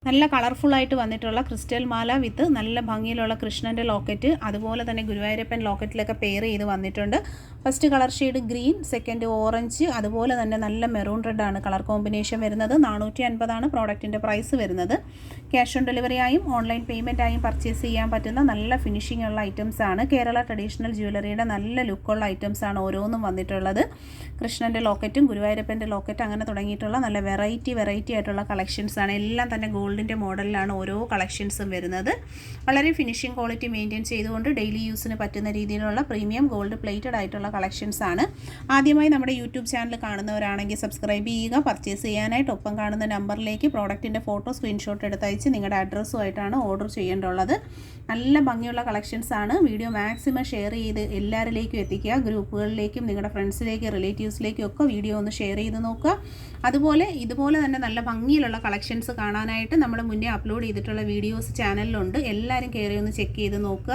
നല്ല കളർഫുൾ ആയിട്ട് വന്നിട്ടുള്ള ക്രിസ്റ്റൽ മാല വിത്ത് നല്ല ഭംഗിയിലുള്ള കൃഷ്ണൻ്റെ ലോക്കറ്റ്, അതുപോലെ തന്നെ ഗുരുവായൂരപ്പൻ ലോക്കറ്റിലൊക്കെ പെയർ ചെയ്ത് വന്നിട്ടുണ്ട്. First colour shade green, second orange, അതുപോലെ തന്നെ നല്ല മെറൂൺ റെഡ് ആണ് കളർ കോമ്പിനേഷൻ വരുന്നത്. 450 ആണ് പ്രോഡക്റ്റിൻ്റെ പ്രൈസ് വരുന്നത്. ക്യാഷ് ഓൺ ഡെലിവറി ആയും ഓൺലൈൻ പേയ്മെൻറ്റ് ആയും പർച്ചേസ് ചെയ്യാൻ പറ്റുന്ന നല്ല ഫിനിഷിംഗ് ഉള്ള ഐറ്റംസ് ആണ്. കേരള ട്രഡീഷണൽ ജ്വല്ലറിയുടെ നല്ല ലുക്കുള്ള ഐറ്റംസ് ആണ് ഓരോന്നും വന്നിട്ടുള്ളത്. കൃഷ്ണൻ്റെ ലോക്കറ്റും ഗുരുവായൂരപ്പൻ്റെ ലോക്കറ്റ് അങ്ങനെ തുടങ്ങിയിട്ടുള്ള നല്ല വെറൈറ്റി ആയിട്ടുള്ള കളക്ഷൻസ് ആണ്. എല്ലാം തന്നെ ഗോൾഡിൻ്റെ മോഡലിലാണ് ഓരോ കളക്ഷൻസും വരുന്നത്. വളരെ ഫിനിഷിംഗ് ക്വാളിറ്റി മെയിൻറ്റെയിൻ ചെയ്തുകൊണ്ട് ഡെയിലി യൂസിന് പറ്റുന്ന രീതിയിലുള്ള പ്രീമിയം ഗോൾഡ് പ്ലേറ്റഡ് ആയിട്ടുള്ള കളക്ഷൻസ് ആണ്. ആദ്യമായി നമ്മുടെ യൂട്യൂബ് ചാനൽ കാണുന്നവരാണെങ്കിൽ സബ്സ്ക്രൈബ് ചെയ്യുക. പർച്ചേസ് ചെയ്യാനായിട്ട് ഒപ്പം കാണുന്ന നമ്പറിലേക്ക് പ്രോഡക്റ്റിൻ്റെ ഫോട്ടോ സ്ക്രീൻഷോട്ട് എടുത്തയച്ച് നിങ്ങളുടെ അഡ്രസ്സുമായിട്ടാണ് ഓർഡർ ചെയ്യേണ്ടുള്ളത്. നല്ല ഭംഗിയുള്ള കളക്ഷൻസ് ആണ്. വീഡിയോ മാക്സിമം ഷെയർ ചെയ്ത് എല്ലാവരിലേക്കും എത്തിക്കുക. ഗ്രൂപ്പുകളിലേക്കും നിങ്ങളുടെ ഫ്രണ്ട്സിലേക്ക് റിലേറ്റീവ്സിലേക്കും ഒക്കെ വീഡിയോ ഒന്ന് ഷെയർ ചെയ്ത് നോക്കുക. അതുപോലെ ഇതുപോലെ തന്നെ നല്ല ഭംഗിയിലുള്ള കളക്ഷൻസ് കാണാനായിട്ട് നമ്മൾ മുന്നേ അപ്ലോഡ് ചെയ്തിട്ടുള്ള വീഡിയോസ് ചാനലിലുണ്ട്. എല്ലാവരും കയറി ഒന്ന് ചെക്ക് ചെയ്ത് നോക്കുക.